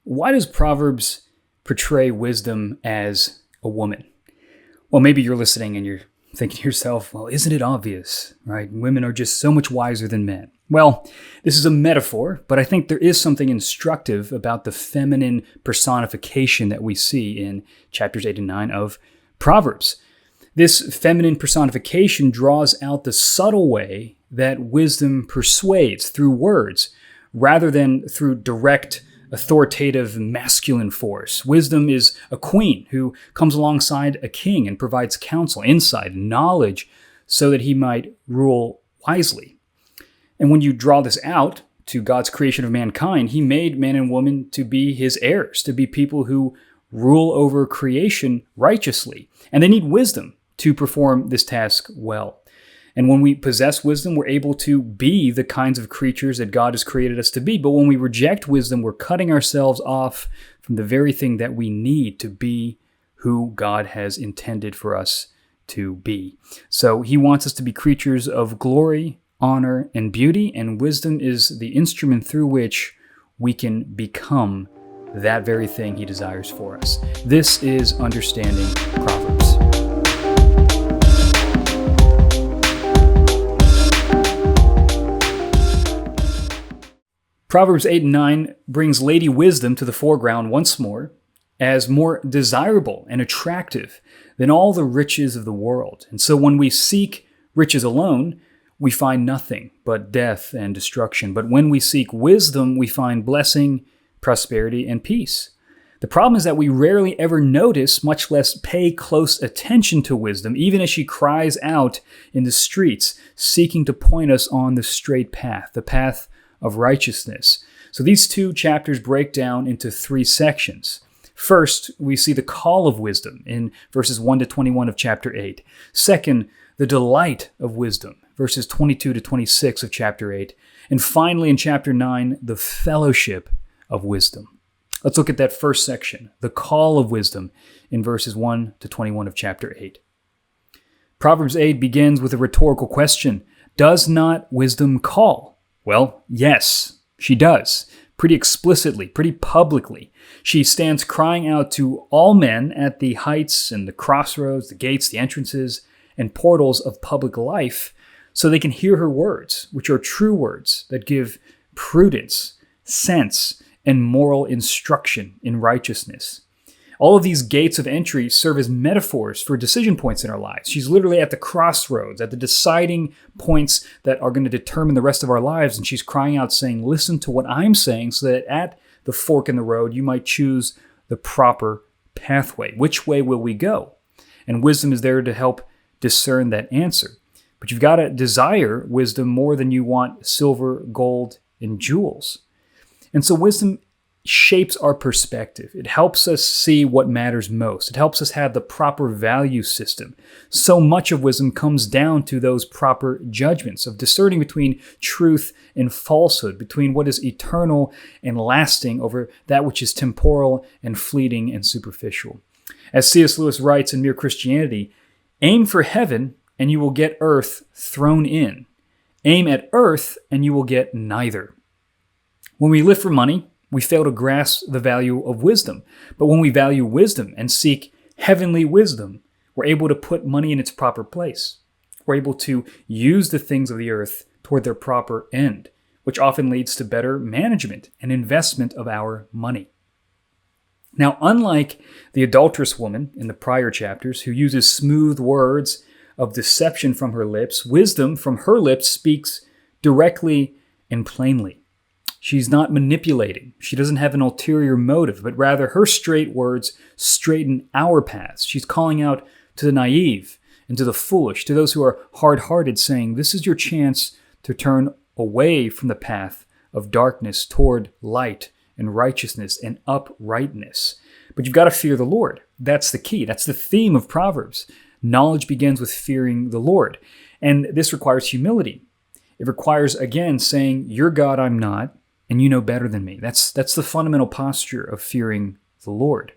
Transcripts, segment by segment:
Why does Proverbs portray wisdom as a woman? Well, maybe you're listening and you're thinking to yourself, well, isn't it obvious, right? Women are just so much wiser than men. Well, this is a metaphor, but I think there is something instructive about the feminine personification that we see in chapters 8 and 9 of Proverbs. This feminine personification draws out the subtle way that wisdom persuades through words, rather than through direct, authoritative masculine force. Wisdom is a queen who comes alongside a king and provides counsel, insight, and knowledge so that he might rule wisely. And when you draw this out to God's creation of mankind, he made man and woman to be his heirs, to be people who rule over creation righteously. And they need wisdom to perform this task well. And when we possess wisdom, we're able to be the kinds of creatures that God has created us to be. But when we reject wisdom, we're cutting ourselves off from the very thing that we need to be who God has intended for us to be. So he wants us to be creatures of glory, honor, and beauty, and wisdom is the instrument through which we can become that very thing he desires for us. This is Understanding Proverbs. Proverbs 8 and 9 brings Lady Wisdom to the foreground once more as more desirable and attractive than all the riches of the world. And so when we seek riches alone, we find nothing but death and destruction. But when we seek wisdom, we find blessing, prosperity, and peace. The problem is that we rarely ever notice, much less pay close attention to wisdom, even as she cries out in the streets, seeking to point us on the straight path, the path of righteousness. So these two chapters break down into three sections. First, we see the call of wisdom in verses 1 to 21 of chapter 8. Second, the delight of wisdom, verses 22 to 26 of chapter 8. And finally, in chapter 9, the fellowship of wisdom. Let's look at that first section, the call of wisdom, in verses 1 to 21 of chapter 8. Proverbs 8 begins with a rhetorical question. Does not wisdom call? Well, yes, she does. Pretty explicitly, pretty publicly. She stands crying out to all men at the heights and the crossroads, the gates, the entrances, and portals of public life so they can hear her words, which are true words that give prudence, sense, and moral instruction in righteousness. All of these gates of entry serve as metaphors for decision points in our lives. She's literally at the crossroads, at the deciding points that are going to determine the rest of our lives. And she's crying out saying, listen to what I'm saying so that at the fork in the road, you might choose the proper pathway. Which way will we go? And wisdom is there to help discern that answer. But you've got to desire wisdom more than you want silver, gold, and jewels. And so wisdom shapes our perspective. It helps us see what matters most. It helps us have the proper value system. So much of wisdom comes down to those proper judgments of discerning between truth and falsehood, between what is eternal and lasting over that which is temporal and fleeting and superficial. As C.S. Lewis writes in Mere Christianity, aim for heaven and you will get earth thrown in. Aim at earth and you will get neither. When we live for money, we fail to grasp the value of wisdom. But when we value wisdom and seek heavenly wisdom, we're able to put money in its proper place. We're able to use the things of the earth toward their proper end, which often leads to better management and investment of our money. Now, unlike the adulterous woman in the prior chapters who uses smooth words of deception from her lips, wisdom from her lips speaks directly and plainly. She's not manipulating. She doesn't have an ulterior motive, but rather her straight words straighten our paths. She's calling out to the naive and to the foolish, to those who are hard-hearted, saying, this is your chance to turn away from the path of darkness toward light and righteousness and uprightness. But you've got to fear the Lord. That's the key. That's the theme of Proverbs. Knowledge begins with fearing the Lord. And this requires humility. It requires, again, saying, you're God, I'm not. And you know better than me. That's the fundamental posture of fearing the Lord.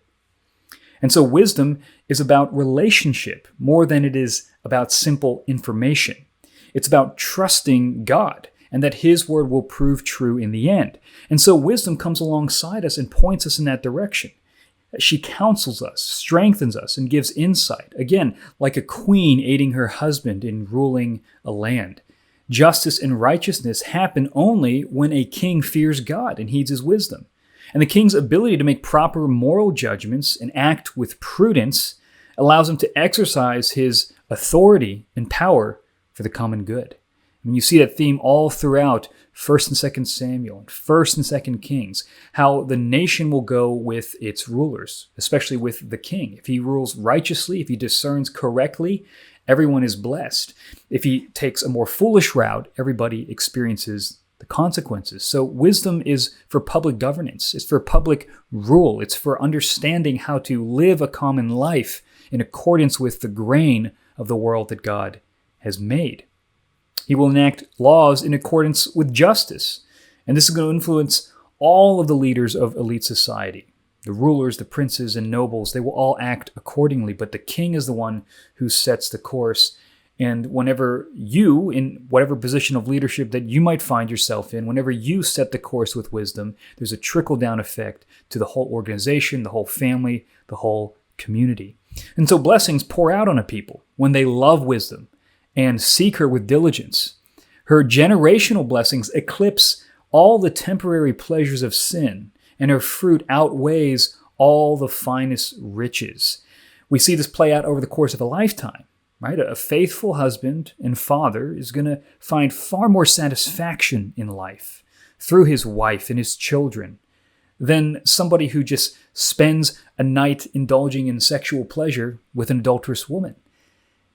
And so wisdom is about relationship more than it is about simple information. It's about trusting God and that his word will prove true in the end. And so wisdom comes alongside us and points us in that direction. She counsels us, strengthens us, and gives insight. Again, like a queen aiding her husband in ruling a land. Justice and righteousness happen only when a king fears God and heeds his wisdom. And the king's ability to make proper moral judgments and act with prudence allows him to exercise his authority and power for the common good. I mean, you see that theme all throughout 1st and 2nd Samuel, and 1st and 2nd Kings, how the nation will go with its rulers, especially with the king. If he rules righteously, if he discerns correctly, everyone is blessed. If he takes a more foolish route, everybody experiences the consequences. So wisdom is for public governance. It's for public rule. It's for understanding how to live a common life in accordance with the grain of the world that God has made. He will enact laws in accordance with justice. And this is going to influence all of the leaders of elite society. The rulers, the princes, and nobles, they will all act accordingly, but the king is the one who sets the course. And whenever you, in whatever position of leadership that you might find yourself in, whenever you set the course with wisdom, there's a trickle-down effect to the whole organization, the whole family, the whole community. And so blessings pour out on a people when they love wisdom and seek her with diligence. Her generational blessings eclipse all the temporary pleasures of sin, and her fruit outweighs all the finest riches. We see this play out over the course of a lifetime, right? A faithful husband and father is going to find far more satisfaction in life through his wife and his children than somebody who just spends a night indulging in sexual pleasure with an adulterous woman.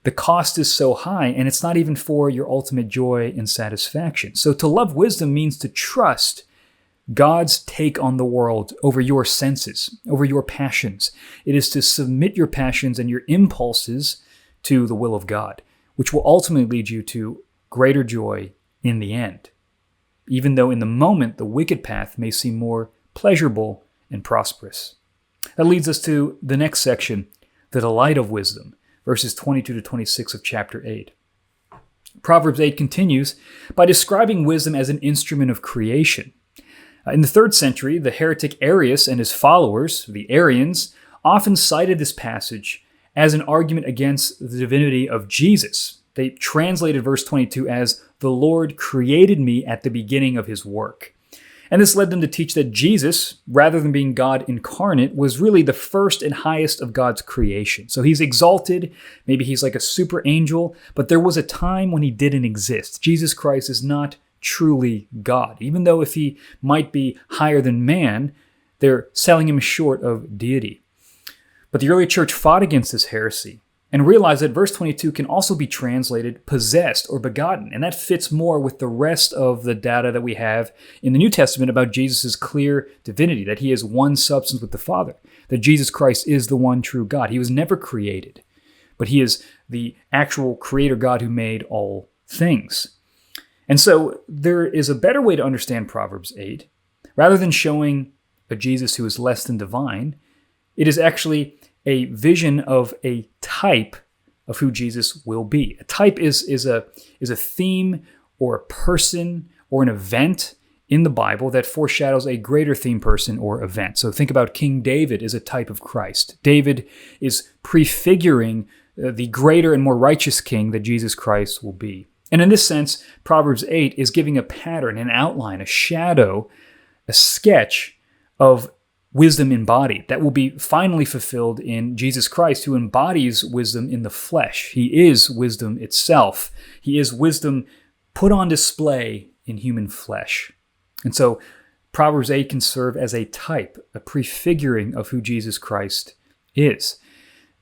The cost is so high, and it's not even for your ultimate joy and satisfaction. So to love wisdom means to trust God's take on the world over your senses, over your passions. It is to submit your passions and your impulses to the will of God, which will ultimately lead you to greater joy in the end, even though in the moment the wicked path may seem more pleasurable and prosperous. That leads us to the next section, the delight of wisdom, verses 22 to 26 of chapter 8. Proverbs 8 continues by describing wisdom as an instrument of creation. In the 3rd century, the heretic Arius and his followers, the Arians, often cited this passage as an argument against the divinity of Jesus. They translated verse 22 as, "The Lord created me at the beginning of his work." And this led them to teach that Jesus, rather than being God incarnate, was really the first and highest of God's creation. So he's exalted, maybe he's like a super angel, but there was a time when he didn't exist. Jesus Christ is not truly God. Even though if he might be higher than man, they're selling him short of deity. But the early church fought against this heresy and realized that verse 22 can also be translated possessed or begotten. And that fits more with the rest of the data that we have in the New Testament about Jesus' clear divinity, that he is one substance with the Father, that Jesus Christ is the one true God. He was never created, but he is the actual creator God who made all things. And so there is a better way to understand Proverbs 8. Rather than showing a Jesus who is less than divine, it is actually a vision of a type of who Jesus will be. A type is a theme or a person or an event in the Bible that foreshadows a greater theme, person, or event. So think about King David as a type of Christ. David is prefiguring the greater and more righteous king that Jesus Christ will be. And in this sense, Proverbs 8 is giving a pattern, an outline, a shadow, a sketch of wisdom embodied that will be finally fulfilled in Jesus Christ, who embodies wisdom in the flesh. He is wisdom itself. He is wisdom put on display in human flesh. And so Proverbs 8 can serve as a type, a prefiguring of who Jesus Christ is.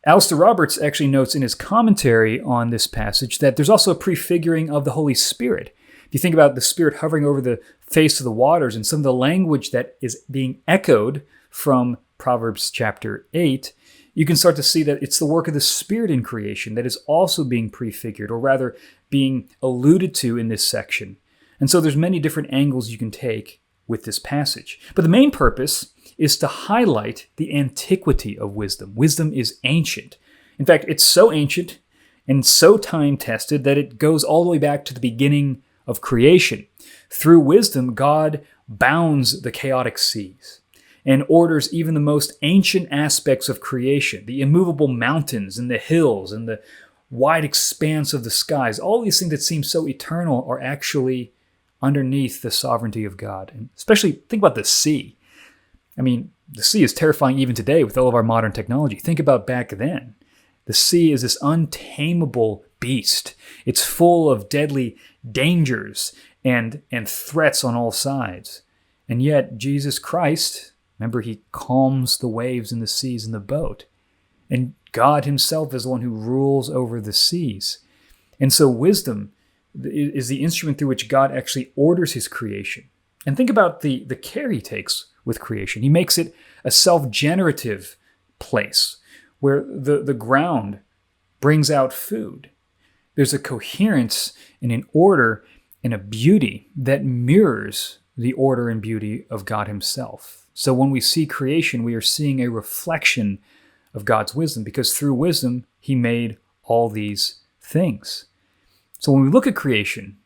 Alistair Roberts actually notes in his commentary on this passage that there's also a prefiguring of the Holy Spirit. If you think about the Spirit hovering over the face of the waters and some of the language that is being echoed from Proverbs chapter 8, you can start to see that it's the work of the Spirit in creation that is also being prefigured, or rather being alluded to in this section. And so there's many different angles you can take with this passage. But the main purpose is to highlight the antiquity of wisdom. Wisdom is ancient. In fact, it's so ancient and so time-tested that it goes all the way back to the beginning of creation. Through wisdom, God bounds the chaotic seas and orders even the most ancient aspects of creation, the immovable mountains and the hills and the wide expanse of the skies. All these things that seem so eternal are actually underneath the sovereignty of God. And especially think about the sea. I mean, the sea is terrifying even today with all of our modern technology. Think about back then. The sea is this untamable beast. It's full of deadly dangers and threats on all sides. And yet Jesus Christ, remember, he calms the waves and the seas in the boat. And God himself is the one who rules over the seas. And so wisdom is the instrument through which God actually orders his creation. And think about the care he takes with creation. He makes it a self-generative place where the ground brings out food. There's a coherence and an order and a beauty that mirrors the order and beauty of God himself. So when we see creation, we are seeing a reflection of God's wisdom, because through wisdom, he made all these things. So when we look at creation,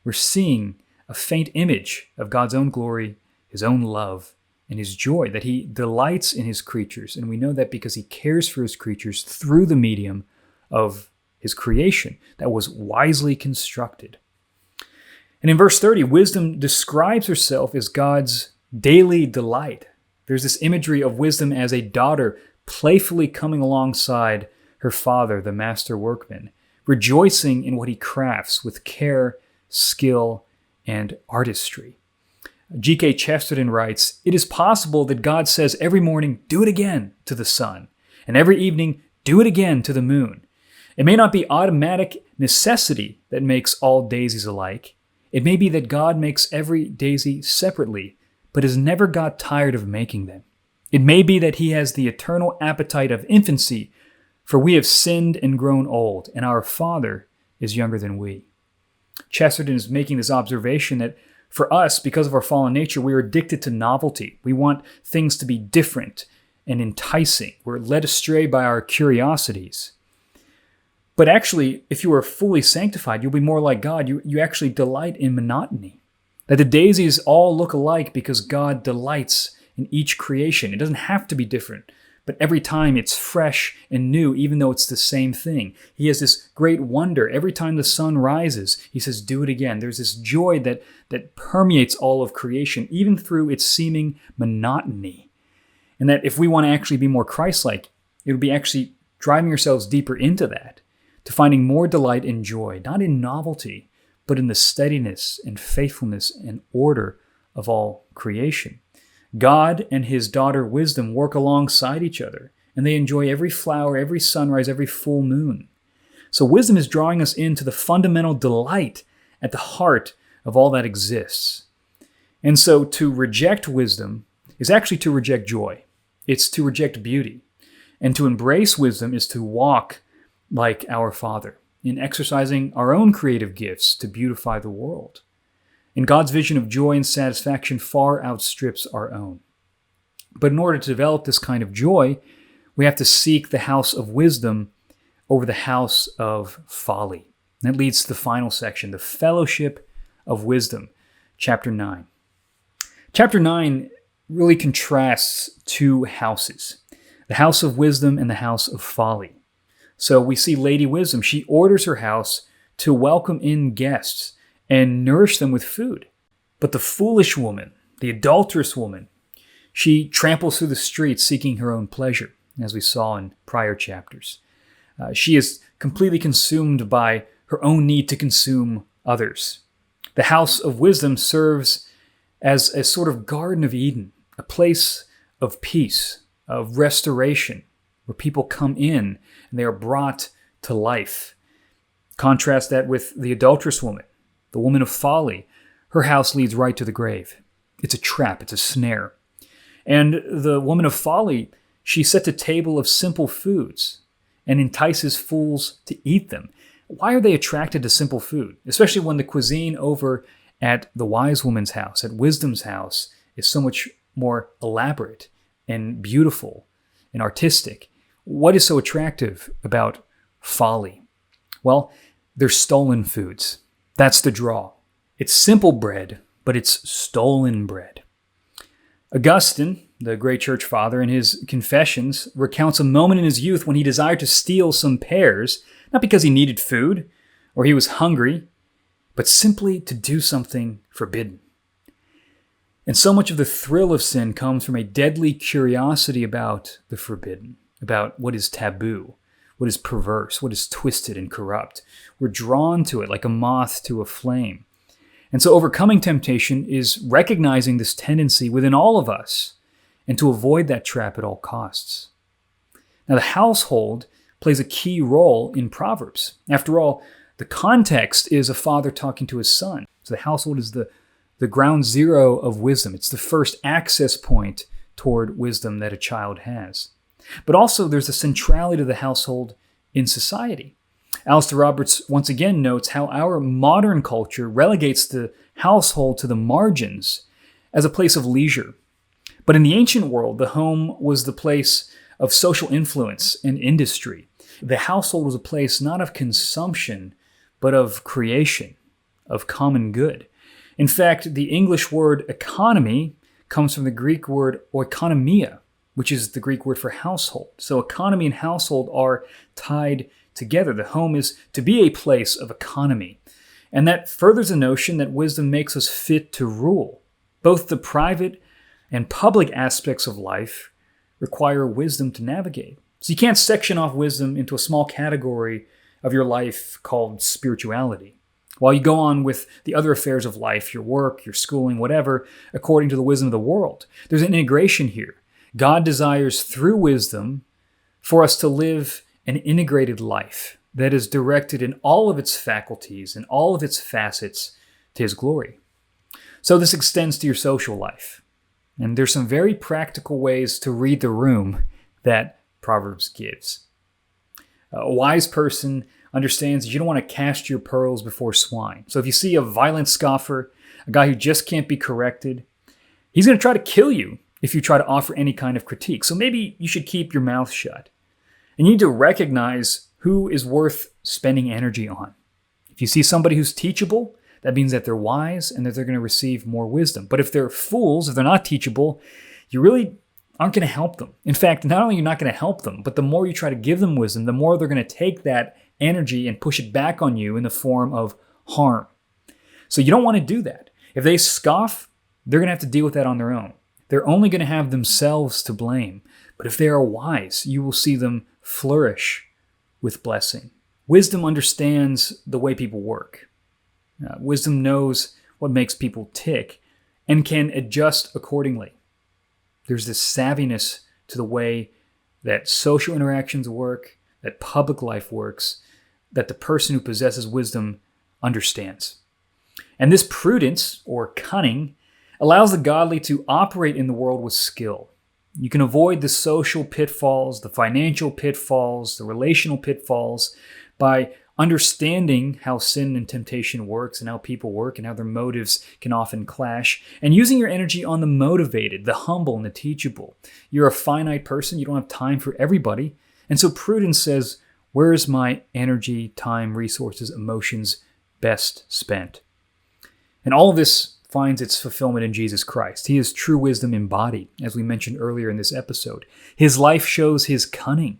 we're seeing a faint image of God's own glory, his own love, and his joy, that he delights in his creatures. And we know that because he cares for his creatures through the medium of his creation that was wisely constructed. And in verse 30, wisdom describes herself as God's daily delight. There's this imagery of wisdom as a daughter playfully coming alongside her father, the master workman, rejoicing in what he crafts with care, skill, and artistry. G.K. Chesterton writes, "It is possible that God says every morning, 'Do it again,' to the sun, and every evening, 'Do it again,' to the moon. It may not be automatic necessity that makes all daisies alike. It may be that God makes every daisy separately, but has never got tired of making them. It may be that he has the eternal appetite of infancy, for we have sinned and grown old, and our Father is younger than we." Chesterton is making this observation that for us, because of our fallen nature, we are addicted to novelty. We want things to be different and enticing. We're led astray by our curiosities. But actually, if you are fully sanctified, you'll be more like God. You actually delight in monotony. That the daisies all look alike because God delights in each creation. It doesn't have to be different, but every time it's fresh and new, even though it's the same thing. He has this great wonder. Every time the sun rises, he says, "Do it again." There's this joy that permeates all of creation, even through its seeming monotony. And that if we want to actually be more Christ-like, it would be actually driving ourselves deeper into that, to finding more delight and joy, not in novelty, but in the steadiness and faithfulness and order of all creation. God and his daughter wisdom work alongside each other, and they enjoy every flower, every sunrise, every full moon. So wisdom is drawing us into the fundamental delight at the heart of all that exists. And so to reject wisdom is actually to reject joy. It's to reject beauty. And to embrace wisdom is to walk like our Father, in exercising our own creative gifts to beautify the world. And God's vision of joy and satisfaction far outstrips our own. But in order to develop this kind of joy, we have to seek the house of wisdom over the house of folly. And that leads to the final section, the fellowship of wisdom, chapter 9. Chapter 9 really contrasts two houses, the house of wisdom and the house of folly. So we see Lady Wisdom. She orders her house to welcome in guests and nourish them with food. But the foolish woman, the adulterous woman, she tramples through the streets seeking her own pleasure, as we saw in prior chapters. She is completely consumed by her own need to consume others. The house of wisdom serves as a sort of Garden of Eden, a place of peace, of restoration, where people come in and they are brought to life. Contrast that with the adulterous woman, the woman of folly. Her house leads right to the grave. It's a trap, it's a snare. And the woman of folly, she sets a table of simple foods and entices fools to eat them. Why are they attracted to simple food? Especially when the cuisine over at the wise woman's house, at wisdom's house, is so much more elaborate and beautiful and artistic. What is so attractive about folly? Well, they're stolen foods. That's the draw. It's simple bread, but it's stolen bread. Augustine, the great church father, in his Confessions, recounts a moment in his youth when he desired to steal some pears, not because he needed food or he was hungry, but simply to do something forbidden. And so much of the thrill of sin comes from a deadly curiosity about the forbidden, about what is taboo, what is perverse, what is twisted and corrupt. We're drawn to it like a moth to a flame. And so overcoming temptation is recognizing this tendency within all of us and to avoid that trap at all costs. Now, the household plays a key role in Proverbs. After all, the context is a father talking to his son. So the household is the ground zero of wisdom. It's the first access point toward wisdom that a child has. But also there's a centrality to the household in society. Alistair Roberts once again notes how our modern culture relegates the household to the margins as a place of leisure. But in the ancient world, the home was the place of social influence and industry. The household was a place not of consumption, but of creation, of common good. In fact, the English word economy comes from the Greek word oikonomia, which is the Greek word for household. So economy and household are tied together. The home is to be a place of economy. And that furthers the notion that wisdom makes us fit to rule. Both the private and public aspects of life require wisdom to navigate. So you can't section off wisdom into a small category of your life called spirituality, while you go on with the other affairs of life, your work, your schooling, whatever, according to the wisdom of the world. There's an integration here. God desires through wisdom for us to live an integrated life that is directed in all of its faculties and all of its facets to His glory. So this extends to your social life. And there's some very practical ways to read the room that Proverbs gives. A wise person understands that you don't want to cast your pearls before swine. So if you see a violent scoffer, a guy who just can't be corrected, he's going to try to kill you if you try to offer any kind of critique. So maybe you should keep your mouth shut. And you need to recognize who is worth spending energy on. If you see somebody who's teachable, that means that they're wise and that they're going to receive more wisdom. But if they're fools, if they're not teachable, you really aren't going to help them. In fact, not only are you not going to help them, but the more you try to give them wisdom, the more they're going to take that energy and push it back on you in the form of harm. So you don't want to do that. If they scoff, they're going to have to deal with that on their own. They're only going to have themselves to blame. But if they are wise, you will see them flourish with blessing. Wisdom understands the way people work. Wisdom knows what makes people tick and can adjust accordingly. There's this savviness to the way that social interactions work, that public life works, that the person who possesses wisdom understands. And this prudence, or cunning, allows the godly to operate in the world with skill. You can avoid the social pitfalls, the financial pitfalls, the relational pitfalls by understanding how sin and temptation works and how people work and how their motives can often clash, and using your energy on the motivated, the humble, and the teachable. You're a finite person. You don't have time for everybody. And so prudence says, where is my energy, time, resources, emotions best spent? And all of this finds its fulfillment in Jesus Christ. He is true wisdom embodied, as we mentioned earlier in this episode. His life shows his cunning.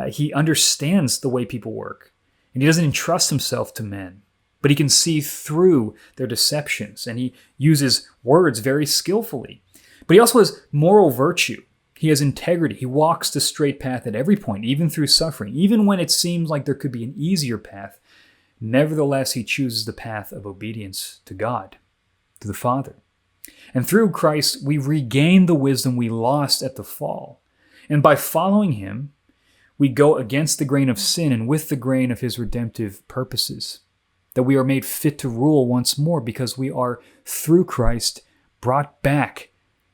He understands the way people work, and he doesn't entrust himself to men, but he can see through their deceptions, and he uses words very skillfully. But he also has moral virtue. He has integrity. He walks the straight path at every point, even through suffering. Even when it seems like there could be an easier path, nevertheless, he chooses the path of obedience to God, to the Father. And through Christ, we regain the wisdom we lost at the fall. And by following him, we go against the grain of sin and with the grain of his redemptive purposes. That we are made fit to rule once more because we are, through Christ, brought back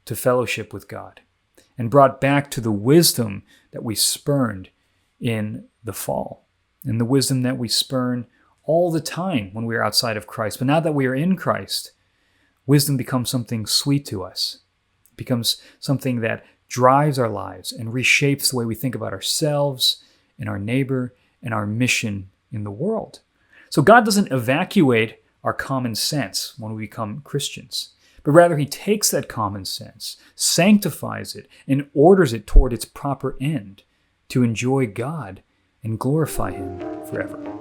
to fellowship with God and brought back to the wisdom that we spurned in the fall, and the wisdom that we spurn all the time when we are outside of Christ. But now that we are in Christ, wisdom becomes something sweet to us. It becomes something that drives our lives and reshapes the way we think about ourselves and our neighbor and our mission in the world. So God doesn't evacuate our common sense when we become Christians, but rather he takes that common sense, sanctifies it, and orders it toward its proper end, to enjoy God and glorify him forever.